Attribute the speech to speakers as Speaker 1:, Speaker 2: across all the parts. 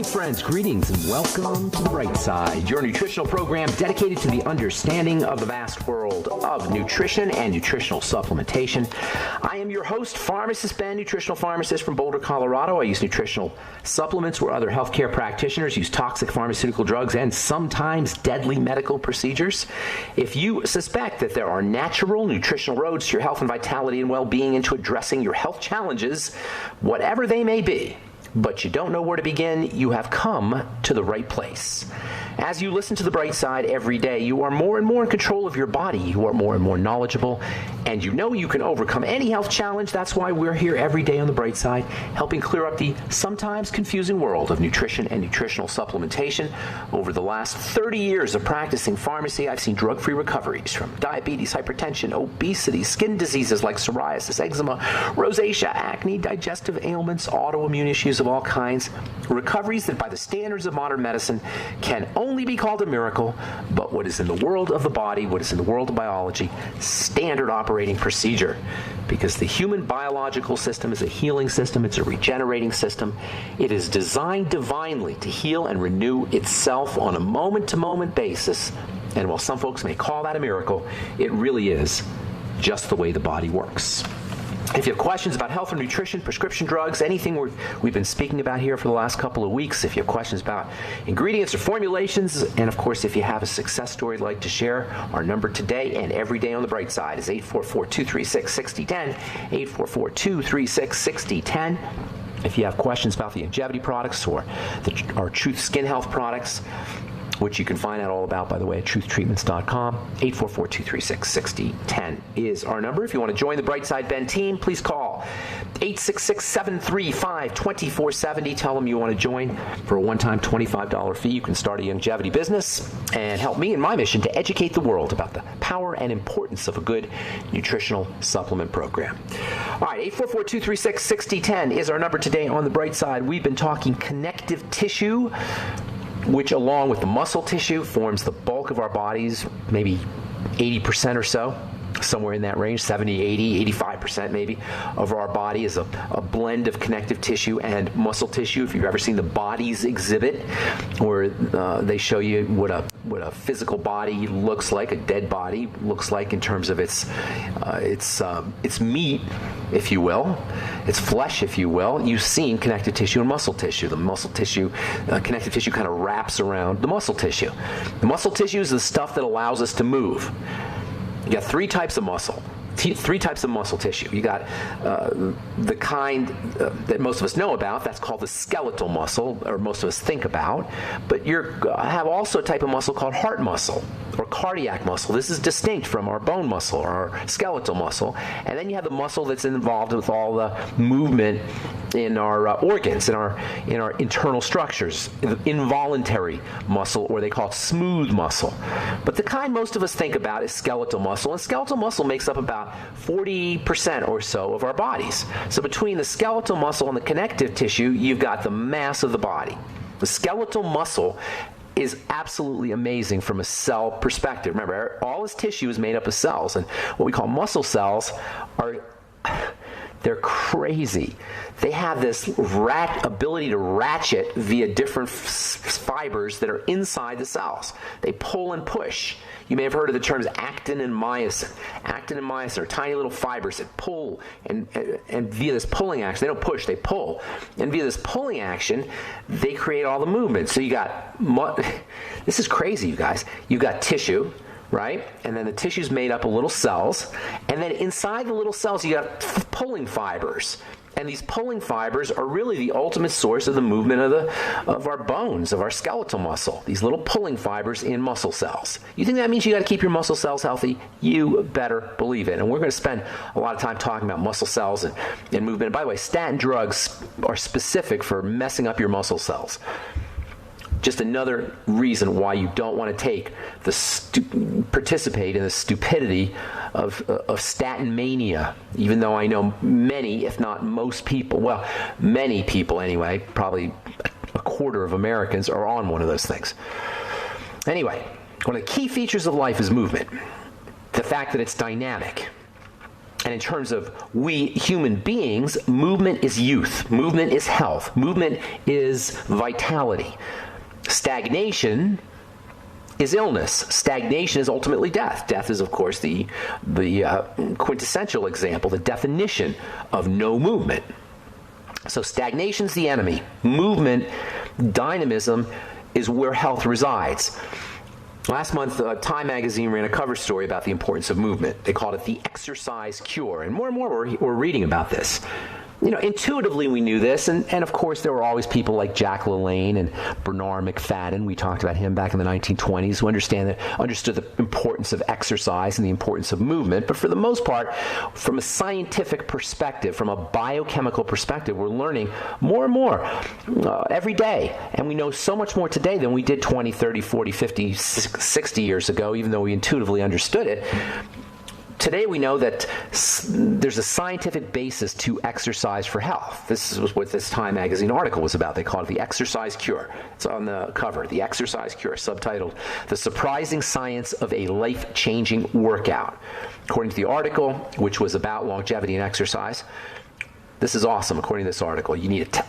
Speaker 1: morning, friends. Greetings and welcome to The Bright Side, your nutritional program dedicated to the understanding of the vast world of nutrition and nutritional supplementation. I am your host, Pharmacist Ben, nutritional pharmacist from Boulder, Colorado. I use nutritional supplements where other healthcare practitioners use toxic pharmaceutical drugs and sometimes deadly medical procedures. If you suspect that there are natural nutritional roads to your health and vitality and well-being and to addressing your health challenges, whatever they may be, but you don't know where to begin, you have come to the right place. As you listen to The Bright Side every day, you are more and more in control of your body. You are more and more knowledgeable, and you know you can overcome any health challenge. That's why we're here every day on The Bright Side, helping clear up the sometimes confusing world of nutrition and nutritional supplementation. Over the last 30 years of practicing pharmacy, I've seen drug-free recoveries from diabetes, hypertension, obesity, skin diseases like psoriasis, eczema, rosacea, acne, digestive ailments, autoimmune issues of all kinds. Recoveries that by the standards of modern medicine can only be called a miracle, but what is in the world of the body, what is in the world of biology, standard operating procedure. Because the human biological system is a healing system, it's a regenerating system. It is designed divinely to heal and renew itself on a moment-to-moment basis. And while some folks may call that a miracle, it really is just the way the body works. If you have questions about health or nutrition, prescription drugs, anything we've been speaking about here for the last couple of weeks, if you have questions about ingredients or formulations, and of course, if you have a success story you'd like to share, our number today and every day on The Bright Side is 844-236-6010, 844-236-6010. If you have questions about the longevity products or our Truth Skin Health products, which you can find out all about, by the way, at truthtreatments.com. 844-236-6010 is our number. If you want to join the Bright Side Ben team, please call 866-735-2470. Tell them you want to join for a one-time $25 fee. You can start a longevity business and help me in my mission to educate the world about the power and importance of a good nutritional supplement program. All right, 844-236-6010 is our number today on the Bright Side. We've been talking connective tissue, which along with the muscle tissue forms the bulk of our bodies, maybe 80% or so, somewhere in that range, 70, 80, 85% maybe of our body is a blend of connective tissue and muscle tissue. If you've ever seen the Bodies exhibit, where they show you what a physical body looks like, a dead body looks like in terms of its meat, if you will, its flesh, if you will. You've seen connective tissue and muscle tissue. The muscle tissue, connective tissue kind of wraps around the muscle tissue. The muscle tissue is the stuff that allows us to move. You got three types of muscle tissue. You got the kind that most of us know about. That's called the skeletal muscle, or most of us think about. But you have also a type of muscle called heart muscle or cardiac muscle. This is distinct from our bone muscle or our skeletal muscle. And then you have the muscle that's involved with all the movement in our organs, in our internal structures, involuntary muscle, or they call it smooth muscle. But the kind most of us think about is skeletal muscle, and skeletal muscle makes up about 40% or so of our bodies. So between the skeletal muscle and the connective tissue, you've got the mass of the body. The skeletal muscle is absolutely amazing from a cell perspective. Remember, all this tissue is made up of cells, and what we call muscle cells they're crazy. They have this ability to ratchet via different fibers that are inside the cells. They pull and push. You may have heard of the terms actin and myosin. Actin and myosin are tiny little fibers that pull, and via this pulling action, they don't push, they pull. And via this pulling action, they create all the movement. So you got, this is crazy, you guys. You've got tissue, right? And then the tissue's made up of little cells. And then inside the little cells, you got pulling fibers. And these pulling fibers are really the ultimate source of the movement of our bones, of our skeletal muscle. These little pulling fibers in muscle cells. You think that means you got to keep your muscle cells healthy? You better believe it. And we're going to spend a lot of time talking about muscle cells and movement. And by the way, statin drugs are specific for messing up your muscle cells. Just another reason why you don't want to participate in the stupidity of statin mania, even though I know many, if not most people, well, many people anyway, probably a quarter of Americans are on one of those things. Anyway, one of the key features of life is movement. The fact that it's dynamic. And in terms of we human beings, movement is youth, movement is health, movement is vitality. Stagnation is illness. Stagnation is ultimately death. Death is, of course, the quintessential example, the definition of no movement. So stagnation's the enemy. Movement, dynamism, is where health resides. Last month, Time magazine ran a cover story about the importance of movement. They called it the exercise cure. And more we're reading about this. You know, intuitively we knew this, and of course there were always people like Jack LaLanne and Bernard McFadden. We talked about him back in the 1920s, who understood the importance of exercise and the importance of movement. But for the most part, from a scientific perspective, from a biochemical perspective, we're learning more and more every day. And we know so much more today than we did 20, 30, 40, 50, 60 years ago, even though we intuitively understood it. Today we know that there's a scientific basis to exercise for health. This is what this Time magazine article was about. They called it the exercise cure. It's on the cover, the exercise cure, subtitled The Surprising Science of a Life-Changing Workout. According to the article, which was about longevity and exercise, this is awesome. According to this article,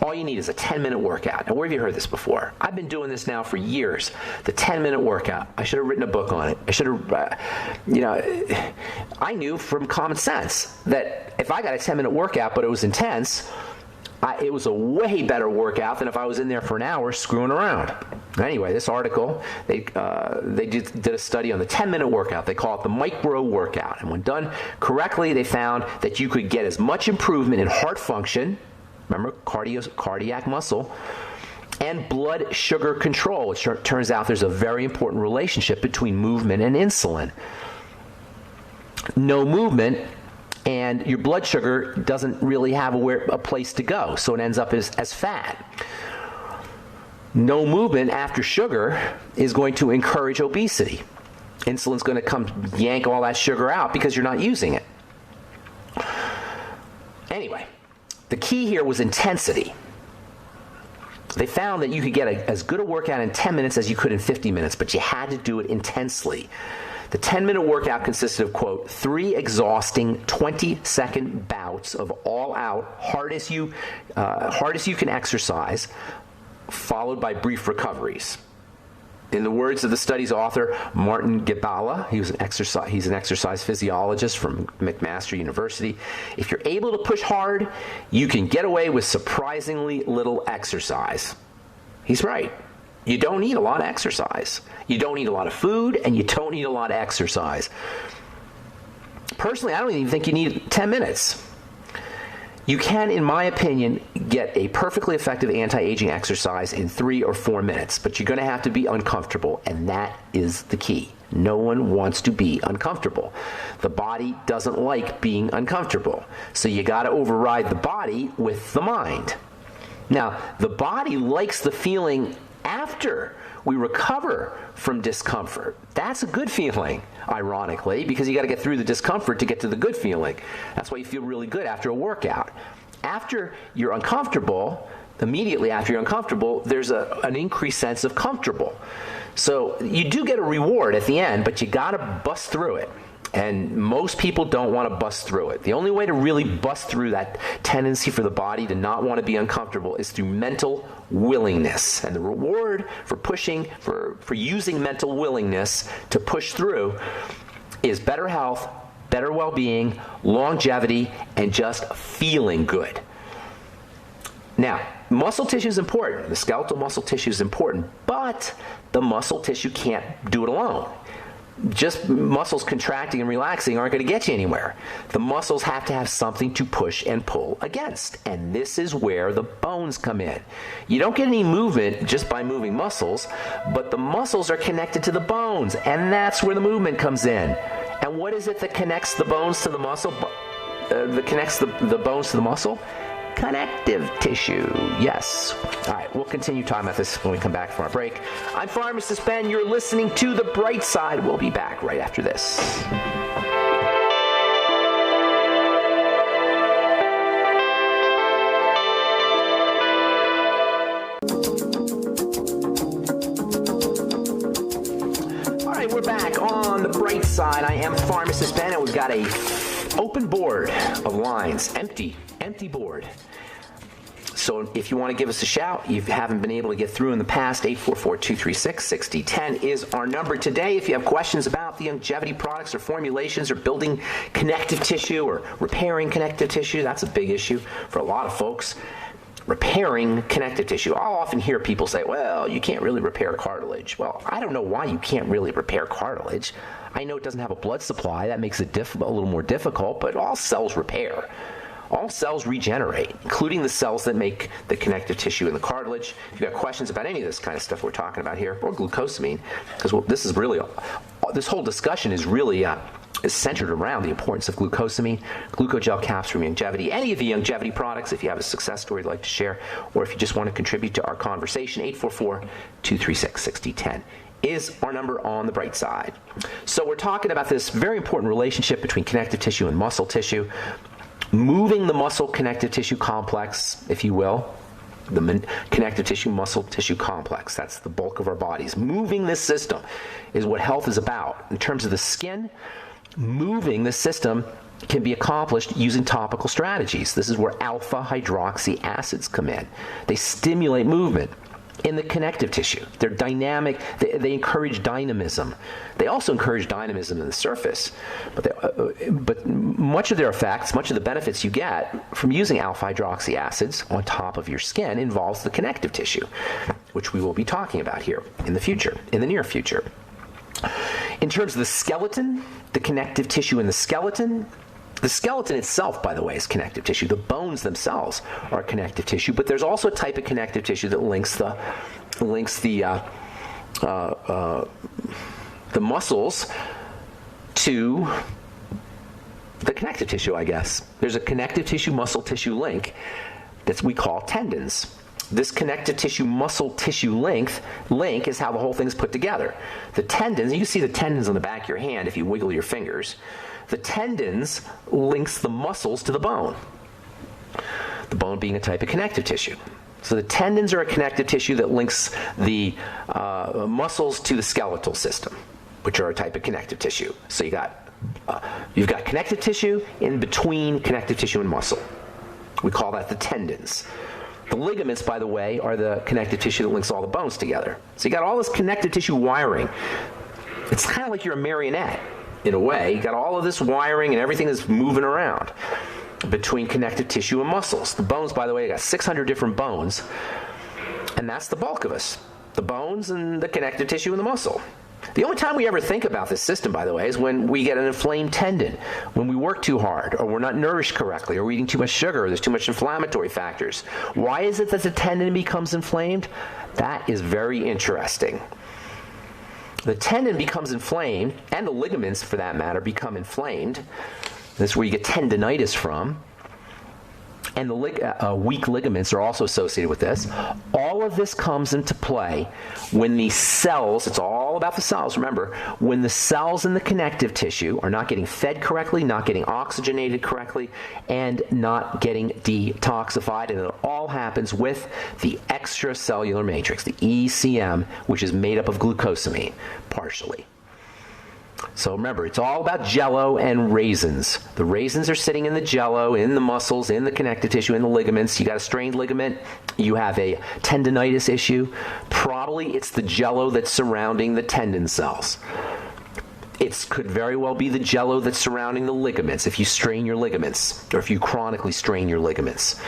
Speaker 1: all you need is a 10-minute workout. Now, where have you heard this before? I've been doing this now for years. The 10-minute workout. I should have written a book on it. I should have, I knew from common sense that if I got a 10-minute workout, but it was intense, it was a way better workout than if I was in there for an hour screwing around. Anyway, this article, they did a study on the 10-minute workout. They call it the micro workout. And when done correctly, they found that you could get as much improvement in heart function, remember, cardiac muscle, and blood sugar control. Which turns out there's a very important relationship between movement and insulin. No movement, and your blood sugar doesn't really have a place to go, so it ends up as fat. No movement after sugar is going to encourage obesity. Insulin's going to come yank all that sugar out because you're not using it. Anyway, the key here was intensity. They found that you could get as good a workout in 10 minutes as you could in 50 minutes, but you had to do it intensely. The 10-minute workout consisted of, quote, 3 exhausting 20-second bouts of all-out, hardest you can exercise, followed by brief recoveries. In the words of the study's author, Martin Gibala, he's an exercise physiologist from McMaster University, if you're able to push hard, you can get away with surprisingly little exercise. He's right. You don't need a lot of exercise. You don't need a lot of food, and you don't need a lot of exercise. Personally, I don't even think you need 10 minutes. You can, in my opinion, get a perfectly effective anti-aging exercise in 3 or 4 minutes, but you're going to have to be uncomfortable, and that is the key. No one wants to be uncomfortable. The body doesn't like being uncomfortable, so you got to override the body with the mind. Now, the body likes the feeling after we recover from discomfort. That's a good feeling, ironically, because you got to get through the discomfort to get to the good feeling. That's why you feel really good after a workout. After you're uncomfortable, immediately after you're uncomfortable, there's an increased sense of comfortable. So you do get a reward at the end, but you got to bust through it. And most people don't want to bust through it. The only way to really bust through that tendency for the body to not want to be uncomfortable is through mental willingness. And the reward for pushing, for using mental willingness to push through is better health, better well-being, longevity, and just feeling good. Now, muscle tissue is important. The skeletal muscle tissue is important, but the muscle tissue can't do it alone. Just muscles contracting and relaxing aren't going to get you anywhere. The muscles have to have something to push and pull against, and this is where the bones come in. You don't get any movement just by moving muscles, but the muscles are connected to the bones, and that's where the movement comes in. And what is it that connects the bones to the muscle? That connects the bones to the muscle? Connective tissue, yes. All right, we'll continue talking about this when we come back from our break. I'm Pharmacist Ben. You're listening to The Bright Side. We'll be back right after this. All right, we're back on The Bright Side. I am Pharmacist Ben, and we've got a Open board of lines, empty board. So if you want to give us a shout, you haven't been able to get through in the past, 844-236-6010 is our number today. If you have questions about the longevity products or formulations or building connective tissue or repairing connective tissue, that's a big issue for a lot of folks. Repairing connective tissue. I'll often hear people say, well, you can't really repair cartilage. Well, I don't know why you can't really repair cartilage. I know it doesn't have a blood supply. That makes it a little more difficult, but all cells repair. All cells regenerate, including the cells that make the connective tissue in the cartilage. If you've got questions about any of this kind of stuff we're talking about here, or glucosamine, because this is really, this whole discussion is really is centered around the importance of glucosamine, glucogel caps for longevity, any of the longevity products, if you have a success story you'd like to share, or if you just want to contribute to our conversation, 844-236-6010 is our number on the bright side. So we're talking about this very important relationship between connective tissue and muscle tissue. Moving the muscle connective tissue complex, if you will, the connective tissue muscle tissue complex, that's the bulk of our bodies. Moving this system is what health is about. In terms of the skin, moving the system can be accomplished using topical strategies. This is where alpha hydroxy acids come in. They stimulate movement in the connective tissue. They're dynamic. They encourage dynamism. They also encourage dynamism in the surface. But much of their effects, much of the benefits you get from using alpha hydroxy acids on top of your skin involves the connective tissue, which we will be talking about here in the future, in the near future. In terms of the skeleton, the connective tissue in the skeleton itself, by the way, is connective tissue. The bones themselves are connective tissue, but there's also a type of connective tissue that links the muscles to the connective tissue, I guess. There's a connective tissue muscle tissue link that we call tendons. This connective tissue muscle tissue link is how the whole thing's put together. The tendons, you can see the tendons on the back of your hand if you wiggle your fingers. The tendons links the muscles to the bone. The bone being a type of connective tissue. So the tendons are a connective tissue that links the muscles to the skeletal system, which are a type of connective tissue. So you've got connective tissue in between connective tissue and muscle. We call that the tendons. The ligaments, by the way, are the connective tissue that links all the bones together. So you got all this connective tissue wiring. It's kind of like you're a marionette, in a way. You got all of this wiring and everything is moving around between connective tissue and muscles. The bones, by the way, got 600 different bones, and that's the bulk of us. The bones and the connective tissue and the muscle. The only time we ever think about this system, by the way, is when we get an inflamed tendon, when we work too hard, or we're not nourished correctly, or we're eating too much sugar, or there's too much inflammatory factors. Why is it that the tendon becomes inflamed? That is very interesting. The tendon becomes inflamed, and the ligaments, for that matter, become inflamed. This is where you get tendinitis from. And the weak ligaments are also associated with this. All of this comes into play when the cells, it's all about the cells, remember, when the cells in the connective tissue are not getting fed correctly, not getting oxygenated correctly, and not getting detoxified. And it all happens with the extracellular matrix, the ECM, which is made up of glucosamine, partially. So remember, it's all about jello and raisins. The raisins are sitting in the jello, in the muscles, in the connective tissue, in the ligaments. You got a strained ligament, you have a tendinitis issue. Probably it's the jello that's surrounding the tendon cells. It could very well be the jello that's surrounding the ligaments if you strain your ligaments, or if you chronically strain your ligaments.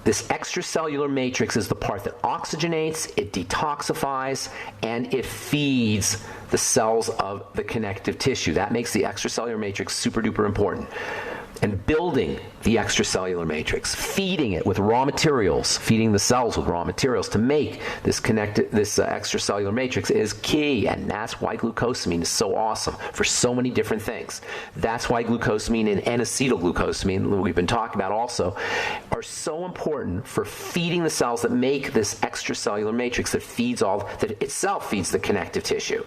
Speaker 1: This extracellular matrix is the part that oxygenates, it detoxifies, and it feeds the cells of the connective tissue. That makes the extracellular matrix super duper important. And building the extracellular matrix, feeding it with raw materials, feeding the cells with raw materials to make this extracellular matrix is key, and that's why glucosamine is so awesome for so many different things. That's why glucosamine and N-acetylglucosamine, that we've been talking about also, are so important for feeding the cells that make this extracellular matrix that itself feeds the connective tissue.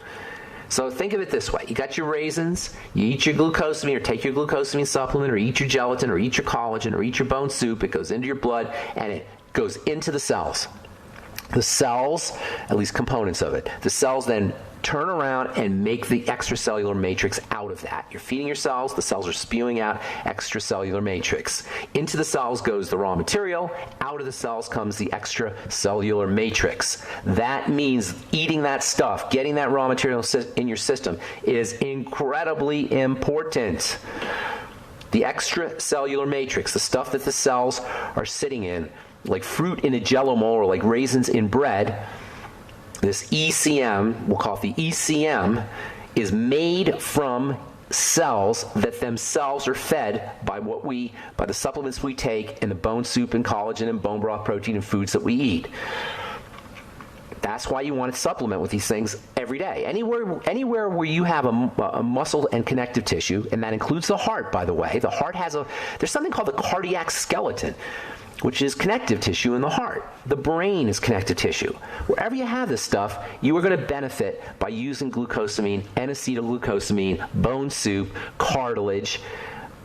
Speaker 1: So think of it this way. You got your raisins, you eat your glucosamine or take your glucosamine supplement or eat your gelatin or eat your collagen or eat your bone soup. It goes into your blood and it goes into the cells. The cells, at least components of it, the cells then turn around and make the extracellular matrix out of that. You're feeding your cells, the cells are spewing out extracellular matrix. Into the cells goes the raw material, out of the cells comes the extracellular matrix. That means eating that stuff, getting that raw material in your system is incredibly important. The extracellular matrix, the stuff that the cells are sitting in, like fruit in a Jell-O mold or like raisins in bread, this ECM, we'll call it the ECM, is made from cells that themselves are fed by by the supplements we take and the bone soup and collagen and bone broth protein and foods that we eat. That's why you want to supplement with these things every day. Anywhere where you have a muscle and connective tissue, and that includes the heart, by the way. The heart there's something called the cardiac skeleton, which is connective tissue in the heart. The brain is connective tissue. Wherever you have this stuff, you are going to benefit by using glucosamine, N-acetylglucosamine, bone soup, cartilage.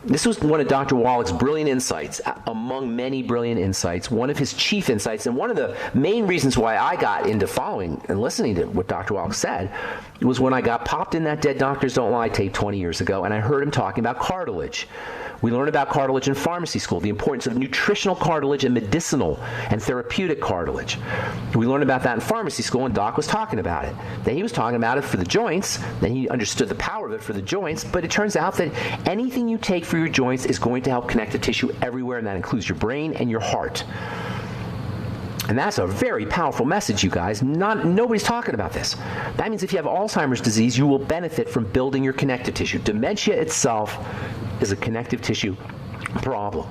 Speaker 1: This was one of Dr. Wallach's brilliant insights, among many brilliant insights, one of his chief insights, and one of the main reasons why I got into following and listening to what Dr. Wallach said was when I got popped in that Dead Doctors Don't Lie tape 20 years ago, and I heard him talking about cartilage. We learn about cartilage in pharmacy school, the importance of nutritional cartilage and medicinal and therapeutic cartilage. We learned about that in pharmacy school, and Doc was talking about it. Then he was talking about it for the joints. Then he understood the power of it for the joints, but it turns out that anything you take for your joints is going to help connective tissue everywhere, and that includes your brain and your heart. And that's a very powerful message, you guys. Nobody's talking about this. That means if you have Alzheimer's disease, you will benefit from building your connective tissue. Dementia itself is a connective tissue problem.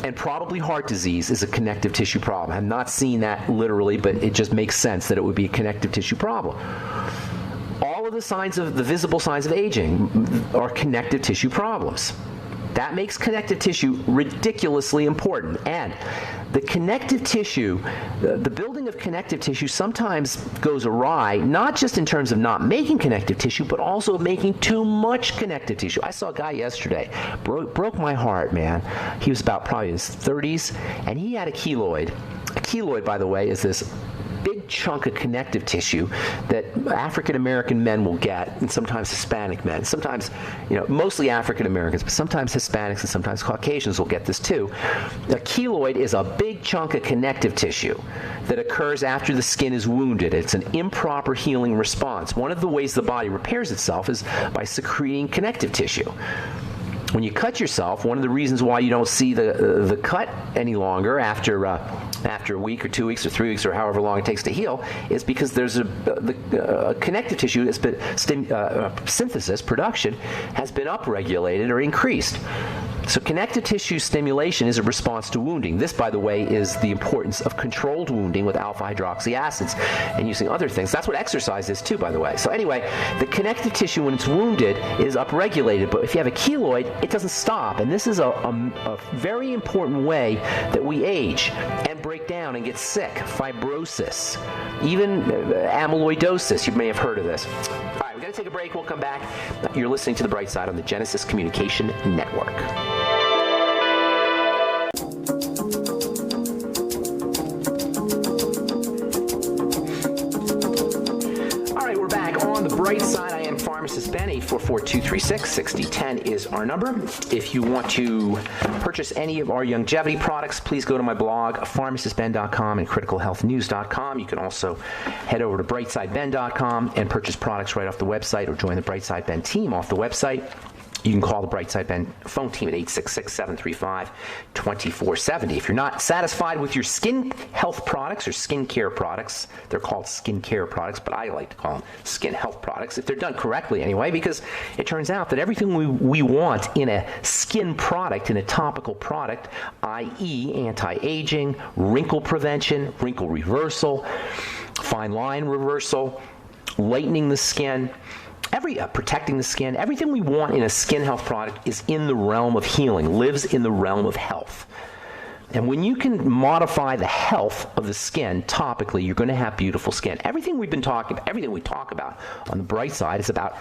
Speaker 1: And probably heart disease is a connective tissue problem. I'm not seeing that literally, but it just makes sense that it would be a connective tissue problem. All of the visible signs of aging are connective tissue problems. That makes connective tissue ridiculously important. And the connective tissue, the building of connective tissue sometimes goes awry, not just in terms of not making connective tissue, but also making too much connective tissue. I saw a guy yesterday, broke my heart, man. He was about probably in his 30s, and he had a keloid. A keloid, by the way, is this big chunk of connective tissue that African American men will get, and sometimes Hispanic men. Sometimes, mostly African Americans, but sometimes Hispanics and sometimes Caucasians will get this too. A keloid is a big chunk of connective tissue that occurs after the skin is wounded. It's an improper healing response. One of the ways the body repairs itself is by secreting connective tissue. When you cut yourself, one of the reasons why you don't see the cut any longer after a week or 2 weeks or 3 weeks or however long it takes to heal is because there's the connective tissue that's been synthesis, production, has been upregulated or increased. So connective tissue stimulation is a response to wounding. This, by the way, is the importance of controlled wounding with alpha-hydroxy acids and using other things. That's what exercise is too, by the way. So anyway, the connective tissue, when it's wounded, is upregulated. But if you have a keloid, it doesn't stop. And this is a very important way that we age and break down and get sick. Fibrosis, even amyloidosis. You may have heard of this. All right, we're going to take a break. We'll come back. You're listening to The Bright Side on the Genesis Communication Network. Bright Side, I am Pharmacist Ben. 844-236-6010 is our number. If you want to purchase any of our longevity products, please go to my blog, pharmacistben.com and criticalhealthnews.com. You can also head over to brightsideben.com and purchase products right off the website or join the Brightside Ben team off the website. You can call the Brightside Ben phone team at 866-735-2470. If you're not satisfied with your skin health products or skin care products, they're called skin care products, but I like to call them skin health products, if they're done correctly anyway, because it turns out that everything we want in a skin product, in a topical product, i.e. anti-aging, wrinkle prevention, wrinkle reversal, fine line reversal, lightening the skin, protecting the skin, everything we want in a skin health product is in the realm of healing, lives in the realm of health. And when you can modify the health of the skin topically, you're going to have beautiful skin. Everything we talk about on the bright side is about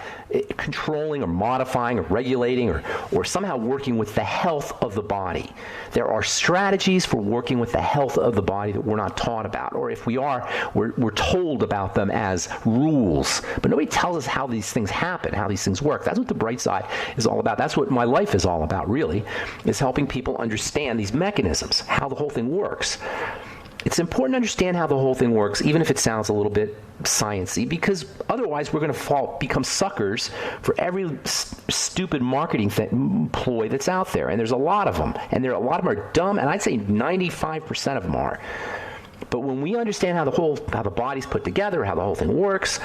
Speaker 1: controlling or modifying or regulating or somehow working with the health of the body. There are strategies for working with the health of the body that we're not taught about, or if we are, we're told about them as rules. But nobody tells us how these things happen, how these things work. That's what the bright side is all about. That's what my life is all about, really, is helping people understand these mechanisms, how the whole thing works. It's important to understand how the whole thing works, even if it sounds a little bit sciencey, because otherwise we're going to become suckers for every stupid marketing ploy that's out there. And there's a lot of them. And a lot of them are dumb, and I'd say 95% of them are. But when we understand how the body's put together, how the whole thing works,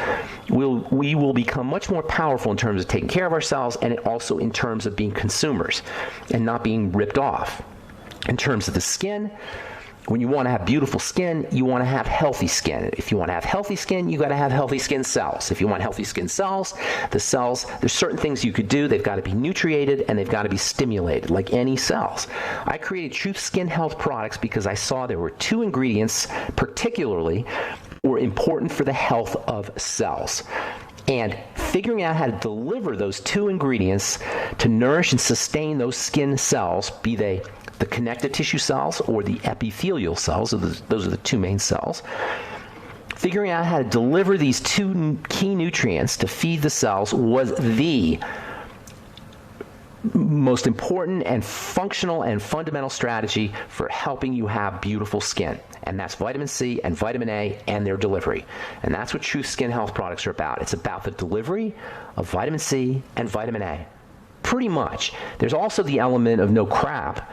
Speaker 1: we will become much more powerful in terms of taking care of ourselves, and also in terms of being consumers and not being ripped off. In terms of the skin, when you want to have beautiful skin, you want to have healthy skin. If you want to have healthy skin, you got to have healthy skin cells. If you want healthy skin cells, there's certain things you could do. They've got to be nutriated and they've got to be stimulated, like any cells. I created Truth Skin Health products because I saw there were two ingredients particularly were important for the health of cells. And figuring out how to deliver those two ingredients to nourish and sustain those skin cells, be they the connective tissue cells or the epithelial cells, those are the two main cells. Figuring out how to deliver these two key nutrients to feed the cells was the most important and functional and fundamental strategy for helping you have beautiful skin. And that's vitamin C and vitamin A and their delivery. And that's what True Skin Health products are about. It's about the delivery of vitamin C and vitamin A. Pretty much. There's also the element of no crap,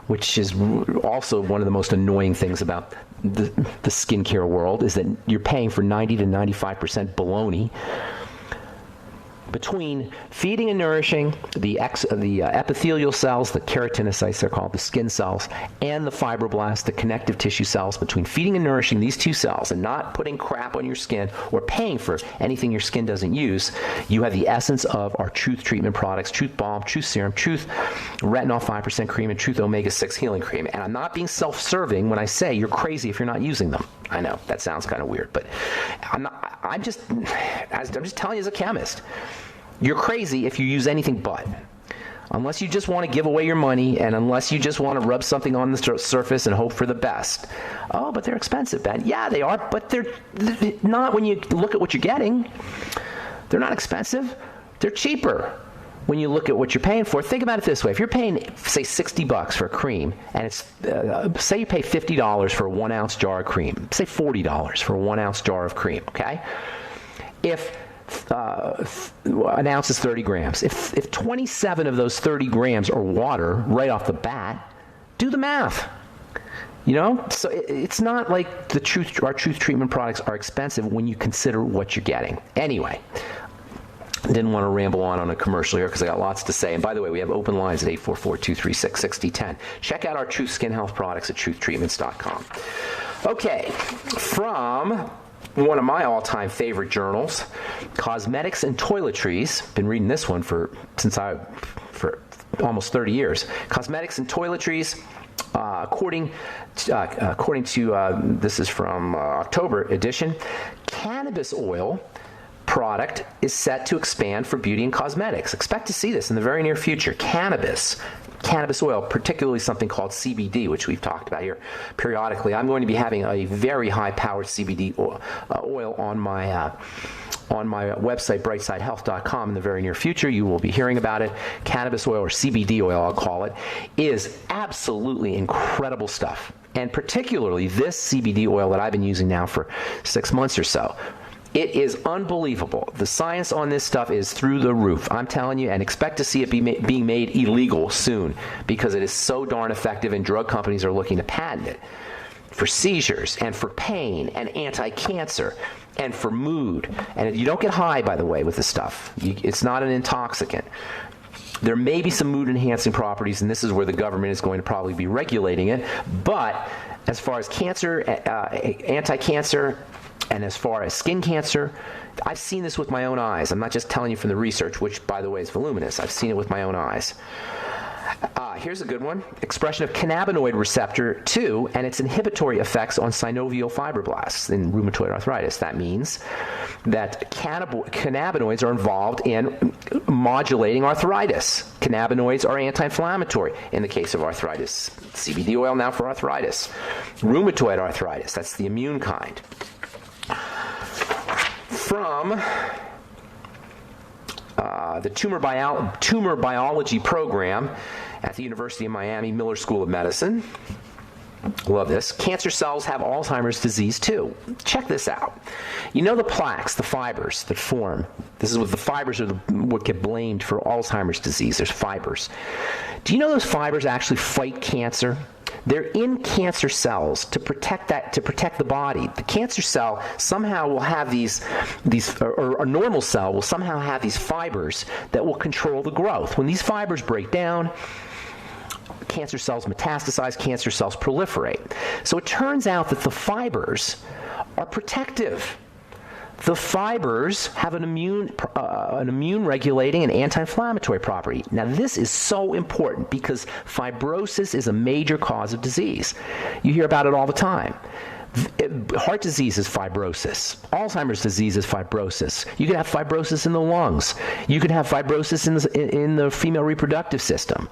Speaker 1: which is also one of the most annoying things about the skincare world, is that you're paying for 90 to 95% baloney. Between feeding and nourishing the epithelial cells, the keratinocytes, they're called, the skin cells, and the fibroblasts, the connective tissue cells, between feeding and nourishing these two cells and not putting crap on your skin or paying for anything your skin doesn't use, you have the essence of our Truth Treatment products, Truth Balm, Truth Serum, Truth Retinol 5% Cream, and Truth Omega-6 Healing Cream. And I'm not being self-serving when I say you're crazy if you're not using them. I know, that sounds kind of weird, but I'm just telling you as a chemist. You're crazy if you use anything but. Unless you just want to give away your money, and unless you just want to rub something on the surface and hope for the best. Oh, but they're expensive, Ben. Yeah, they are, but they're not when you look at what you're getting. They're not expensive. They're cheaper when you look at what you're paying for. Think about it this way. If you're paying, say, $60 for a cream, and it's, say you pay $50 for a 1 ounce jar of cream, say $40 for a 1 ounce jar of cream, okay? If an ounce is 30 grams. If 27 of those 30 grams are water right off the bat, do the math. You know? So it's not like our Truth Treatment products are expensive when you consider what you're getting. Anyway, I didn't want to ramble on a commercial here because I got lots to say. And by the way, we have open lines at 844-236-6010. Check out our Truth Skin Health products at truthtreatments.com. Okay, from one of my all-time favorite journals, Cosmetics and Toiletries. Been reading this one for almost 30 years. Cosmetics and Toiletries. According to this is from October edition, cannabis oil product is set to expand for beauty and cosmetics. Expect to see this in the very near future. Cannabis oil, particularly something called CBD, which we've talked about here periodically. I'm going to be having a very high-powered CBD oil on my website, brightsidehealth.com, in the very near future. You will be hearing about it. Cannabis oil, or CBD oil, I'll call it, is absolutely incredible stuff. And particularly this CBD oil that I've been using now for 6 months or so. It is unbelievable. The science on this stuff is through the roof. I'm telling you, and expect to see it being made illegal soon because it is so darn effective, and drug companies are looking to patent it for seizures and for pain and anti-cancer and for mood. And you don't get high, by the way, with this stuff. It's not an intoxicant. There may be some mood-enhancing properties, and this is where the government is going to probably be regulating it. But as far as cancer, anti-cancer, and as far as skin cancer, I've seen this with my own eyes. I'm not just telling you from the research, which, by the way, is voluminous. I've seen it with my own eyes. Here's a good one. Expression of cannabinoid receptor 2 and its inhibitory effects on synovial fibroblasts in rheumatoid arthritis. That means that cannabinoids are involved in modulating arthritis. Cannabinoids are anti-inflammatory in the case of arthritis. CBD oil now for arthritis. Rheumatoid arthritis, that's the immune kind. From the tumor biology program at the University of Miami Miller School of Medicine. Love this. Cancer cells have Alzheimer's disease too. Check this out. You know the plaques, the fibers that form. This is what the fibers are what get blamed for Alzheimer's disease. There's fibers. Do you know those fibers actually fight cancer? They're in cancer cells to protect the body. The cancer cell somehow will have these or a normal cell will somehow have these fibers that will control the growth. When these fibers break down, cancer cells metastasize, cancer cells proliferate. So it turns out that the fibers are protective. The fibers have an immune regulating and anti-inflammatory property. Now this is so important because fibrosis is a major cause of disease. You hear about it all the time. Heart disease is fibrosis. Alzheimer's disease is fibrosis. You can have fibrosis in the lungs. You can have fibrosis in the female reproductive system.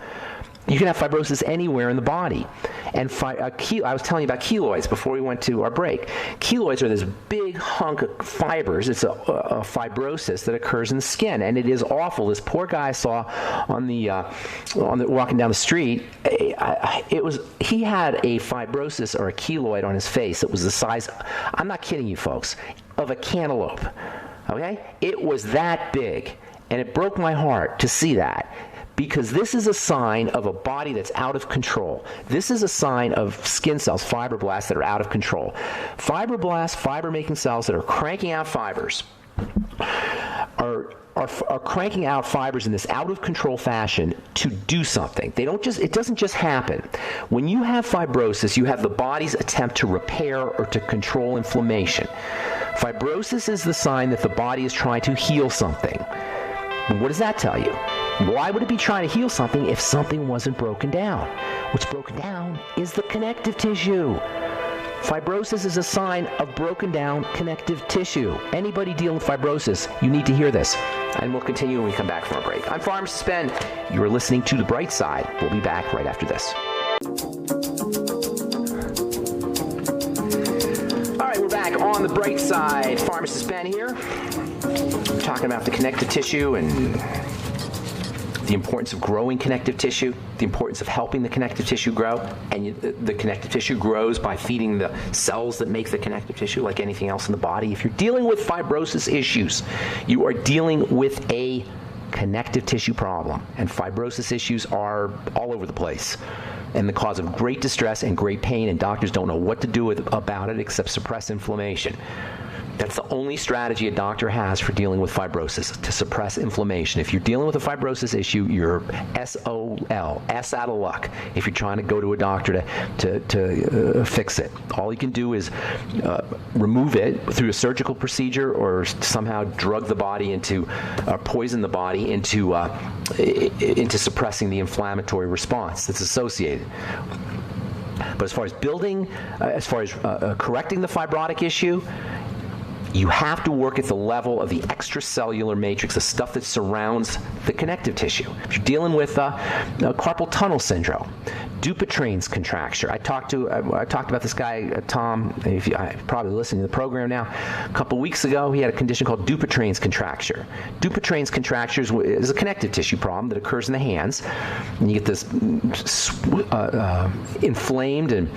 Speaker 1: You can have fibrosis anywhere in the body. And I was telling you about keloids before we went to our break. Keloids are this big hunk of fibers. It's a fibrosis that occurs in the skin, and it is awful. This poor guy I saw on the walking down the street. He had a fibrosis or a keloid on his face that was the size, I'm not kidding you folks, of a cantaloupe. Okay? It was that big, and it broke my heart to see that. Because this is a sign of a body that's out of control. This is a sign of skin cells, fibroblasts, that are out of control. Fibroblasts, fiber-making cells that are cranking out fibers, are cranking out fibers in this out-of-control fashion to do something. It doesn't just happen. When you have fibrosis, you have the body's attempt to repair or to control inflammation. Fibrosis is the sign that the body is trying to heal something. What does that tell you? Why would it be trying to heal something if something wasn't broken down? What's broken down is the connective tissue. Fibrosis is a sign of broken down connective tissue. Anybody dealing with fibrosis, you need to hear this. And we'll continue when we come back from our break. I'm Pharmacist Ben. You are listening to The Bright Side. We'll be back right after this. All right, we're back on The Bright Side. Pharmacist Ben here. We're talking about the connective tissue and the importance of growing connective tissue, the importance of helping the connective tissue grow, and the connective tissue grows by feeding the cells that make the connective tissue like anything else in the body. If you're dealing with fibrosis issues, you are dealing with a connective tissue problem, and fibrosis issues are all over the place and the cause of great distress and great pain, and doctors don't know what to do about it except suppress inflammation. That's the only strategy a doctor has for dealing with fibrosis, to suppress inflammation. If you're dealing with a fibrosis issue, you're SOL, S out of luck, if you're trying to go to a doctor to fix it. All you can do is remove it through a surgical procedure or somehow drug the body poison the body into suppressing the inflammatory response that's associated. But as far as correcting the fibrotic issue, you have to work at the level of the extracellular matrix, the stuff that surrounds the connective tissue. If you're dealing with carpal tunnel syndrome, Dupuytren's contracture. I talked about this guy, Tom, if you probably listening to the program now. A couple weeks ago, he had a condition called Dupuytren's contracture. Dupuytren's contracture is a connective tissue problem that occurs in the hands. And you get this inflamed and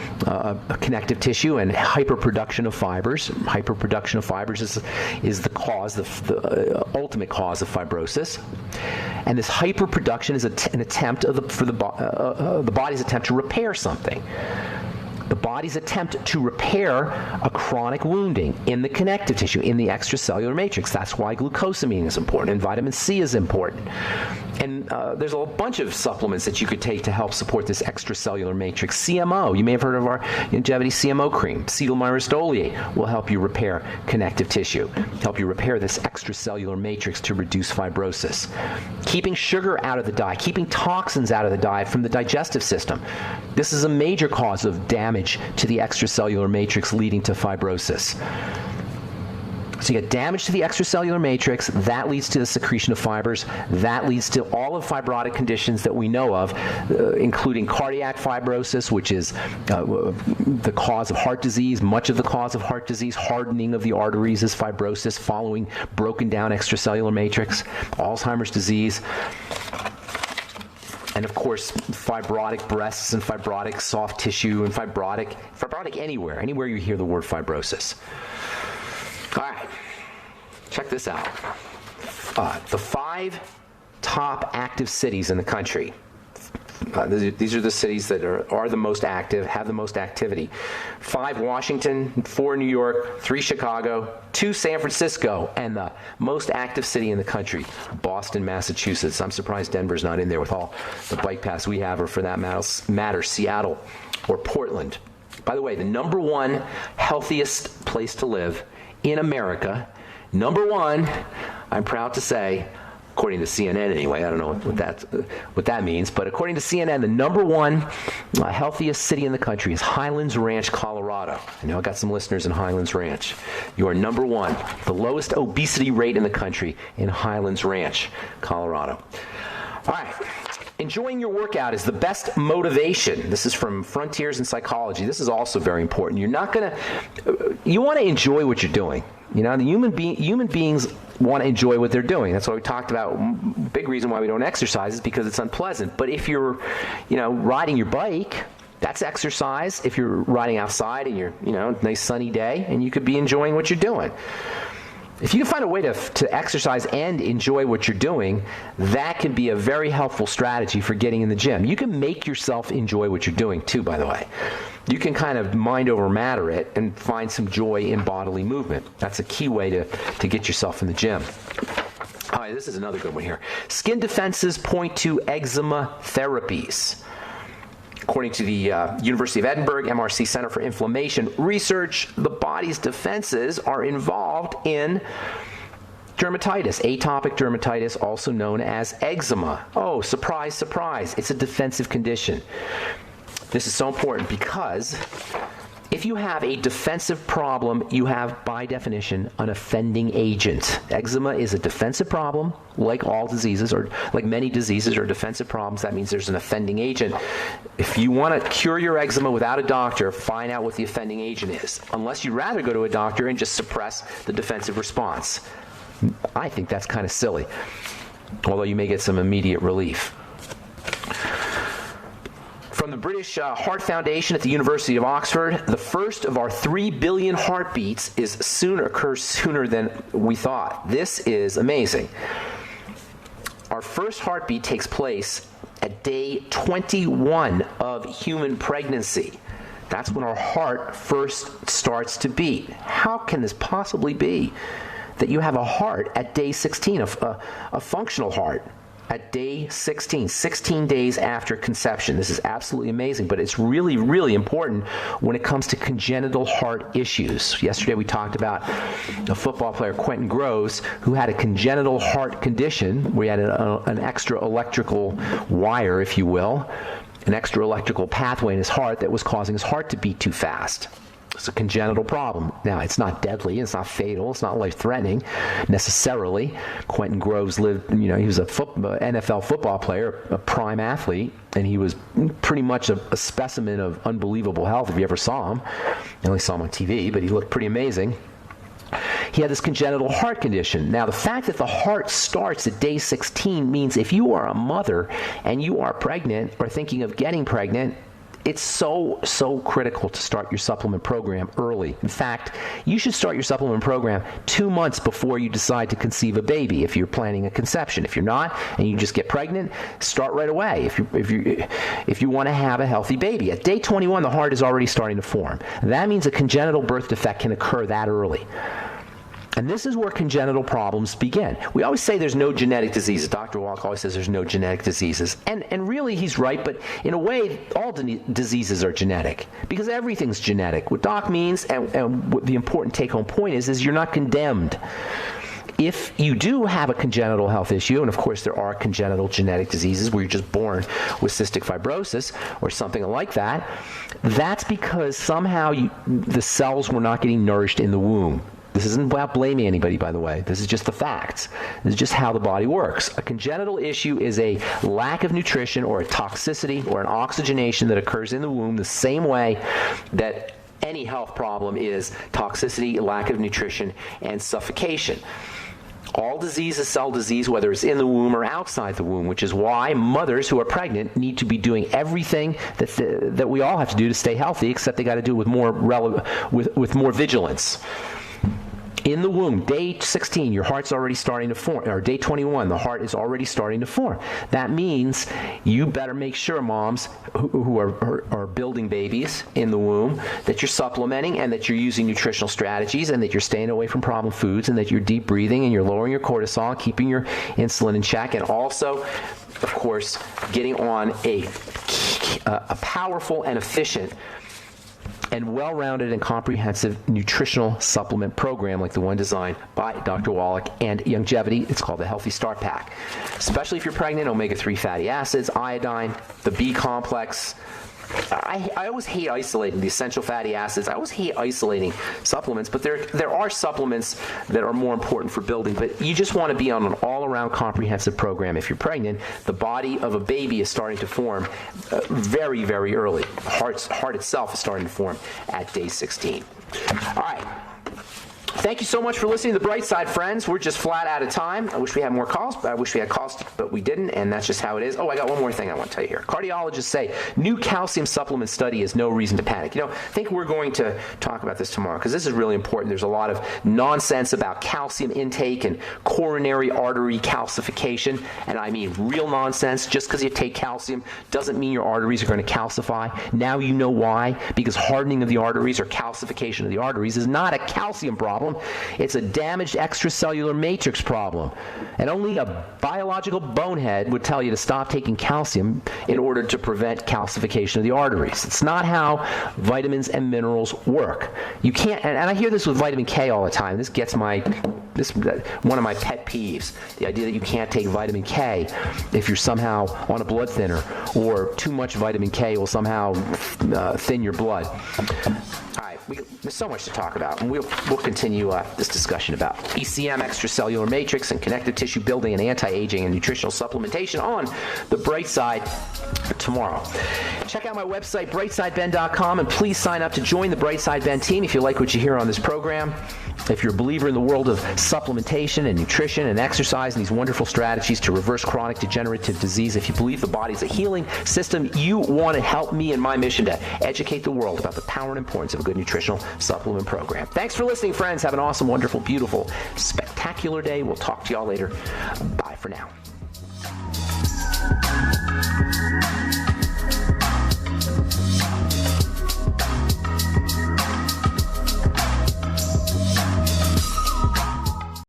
Speaker 1: connective tissue and hyperproduction of fibers. Hyperproduction of fibers is the cause, the ultimate cause of fibrosis. And this hyperproduction is an attempt for the body's attempt to repair something. the body's attempt to repair a chronic wounding in the connective tissue, in the extracellular matrix. That's why glucosamine is important and vitamin C is important. And there's a bunch of supplements that you could take to help support this extracellular matrix. CMO, you may have heard of our Longevity CMO cream. Cetyl myristoyl will help you repair connective tissue, help you repair this extracellular matrix to reduce fibrosis. Keeping sugar out of the diet, keeping toxins out of the diet from the digestive system. This is a major cause of damage to the extracellular matrix leading to fibrosis. So you get damage to the extracellular matrix, that leads to the secretion of fibers, that leads to all of fibrotic conditions that we know of, including cardiac fibrosis, which is the cause of heart disease, much of the cause of heart disease. Hardening of the arteries is fibrosis following broken down extracellular matrix. Alzheimer's disease. And of course, fibrotic breasts and fibrotic soft tissue and fibrotic anywhere you hear the word fibrosis. All right, check this out. The 5 top active cities in the country. These are the cities that are the most active, have the most activity. 5 Washington, 4 New York, 3 Chicago, 2 San Francisco, and the most active city in the country, Boston, Massachusetts. I'm surprised Denver's not in there with all the bike paths we have, or for that matter, Seattle or Portland. By the way, the number 1 healthiest place to live in America, number 1, I'm proud to say, according to CNN anyway, I don't know what that means, but according to CNN, the number 1 healthiest city in the country is Highlands Ranch, Colorado. I know I got some listeners in Highlands Ranch. You are number 1, the lowest obesity rate in the country in Highlands Ranch, Colorado. All right. Enjoying your workout is the best motivation. This is from Frontiers in Psychology. This is also very important. You want to enjoy what you're doing. You know, the human beings want to enjoy what they're doing. That's what we talked about. Big reason why we don't exercise is because it's unpleasant. But if you're, riding your bike, that's exercise. If you're riding outside and you're, nice sunny day, and you could be enjoying what you're doing. If you can find a way to exercise and enjoy what you're doing, that can be a very helpful strategy for getting in the gym. You can make yourself enjoy what you're doing too, by the way. You can kind of mind over matter it and find some joy in bodily movement. That's a key way to get yourself in the gym. All right, this is another good one here. Skin defenses point to eczema therapies. According to the University of Edinburgh MRC Center for Inflammation Research, the body's defenses are involved in dermatitis, atopic dermatitis, also known as eczema. Oh, surprise, surprise. It's a defensive condition. This is so important because if you have a defensive problem, you have, by definition, an offending agent. Eczema is a defensive problem, like all diseases, or like many diseases are defensive problems. That means there's an offending agent. If you want to cure your eczema without a doctor, find out what the offending agent is. Unless you'd rather go to a doctor and just suppress the defensive response. I think that's kind of silly, although you may get some immediate relief. From the British Heart Foundation at the University of Oxford, the first of our 3 billion heartbeats occurs sooner than we thought. This is amazing. Our first heartbeat takes place at day 21 of human pregnancy. That's when our heart first starts to beat. How can this possibly be that you have a heart at day 16, a functional heart? At day 16, 16 days after conception. This is absolutely amazing, but it's really, really important when it comes to congenital heart issues. Yesterday we talked about a football player, Quentin Groves, who had a congenital heart condition where he had an extra electrical wire, if you will, an extra electrical pathway in his heart that was causing his heart to beat too fast. It's a congenital problem. Now, it's not deadly, it's not fatal, it's not life-threatening necessarily. Quentin Groves lived, he was a NFL football player, a prime athlete, and he was pretty much a specimen of unbelievable health if you ever saw him. I only saw him on TV, but he looked pretty amazing. He had this congenital heart condition. Now, the fact that the heart starts at day 16 means if you are a mother and you are pregnant or thinking of getting pregnant, it's so critical to start your supplement program early. In fact, you should start your supplement program 2 months before you decide to conceive a baby if you're planning a conception. If you're not and you just get pregnant, start right away if you want to have a healthy baby. At day 21, the heart is already starting to form. That means a congenital birth defect can occur that early. And this is where congenital problems begin. We always say there's no genetic diseases. Dr. Wallach always says there's no genetic diseases. And really, he's right, but in a way, all diseases are genetic because everything's genetic. What Doc means, and what the important take-home point is you're not condemned. If you do have a congenital health issue, and of course there are congenital genetic diseases where you're just born with cystic fibrosis or something like that, that's because somehow the cells were not getting nourished in the womb. This isn't about blaming anybody, by the way. This is just the facts. This is just how the body works. A congenital issue is a lack of nutrition or a toxicity or an oxygenation that occurs in the womb the same way that any health problem is toxicity, lack of nutrition, and suffocation. All disease is cell disease, whether it's in the womb or outside the womb, which is why mothers who are pregnant need to be doing everything that we all have to do to stay healthy, except they got to do it with more vigilance. In the womb, day 16, your heart's already starting to form, or day 21, the heart is already starting to form. That means you better make sure, moms who are building babies in the womb, that you're supplementing and that you're using nutritional strategies and that you're staying away from problem foods and that you're deep breathing and you're lowering your cortisol, keeping your insulin in check, and also, of course, getting on a powerful and efficient and well-rounded and comprehensive nutritional supplement program like the one designed by Dr. Wallach and Youngevity. It's called the Healthy Start Pack. Especially if you're pregnant, omega-3 fatty acids, iodine, the B complex. I always hate isolating the essential fatty acids. I always hate isolating supplements, but there are supplements that are more important for building. But you just want to be on an all-around comprehensive program. If you're pregnant, the body of a baby is starting to form very, very early. Heart itself is starting to form at day 16. All right. Thank you so much for listening to The Bright Side, friends. We're just flat out of time. I wish we had more calls. I wish we had calls, but we didn't, and that's just how it is. Oh, I got one more thing I want to tell you here. Cardiologists say new calcium supplement study is no reason to panic. I think we're going to talk about this tomorrow because this is really important. There's a lot of nonsense about calcium intake and coronary artery calcification, and I mean real nonsense. Just because you take calcium doesn't mean your arteries are going to calcify. Now you know why, because hardening of the arteries or calcification of the arteries is not a calcium problem. It's a damaged extracellular matrix problem. And only a biological bonehead would tell you to stop taking calcium in order to prevent calcification of the arteries. It's not how vitamins and minerals work. You can't, and I hear this with vitamin K all the time. This gets one of my pet peeves, the idea that you can't take vitamin K if you're somehow on a blood thinner, or too much vitamin K will somehow thin your blood. All right, there's so much to talk about, and we'll continue this discussion about ECM, extracellular matrix, and connective tissue building, and anti-aging, and nutritional supplementation on The Bright Side tomorrow. Check out my website, brightsideben.com, and please sign up to join the Bright Side Ben team if you like what you hear on this program. If you're a believer in the world of supplementation and nutrition and exercise and these wonderful strategies to reverse chronic degenerative disease, if you believe the body's a healing system, you want to help me in my mission to educate the world about the power and importance of a good nutritional supplement program. Thanks for listening, friends. Have an awesome, wonderful, beautiful, spectacular day. We'll talk to y'all later. Bye for now.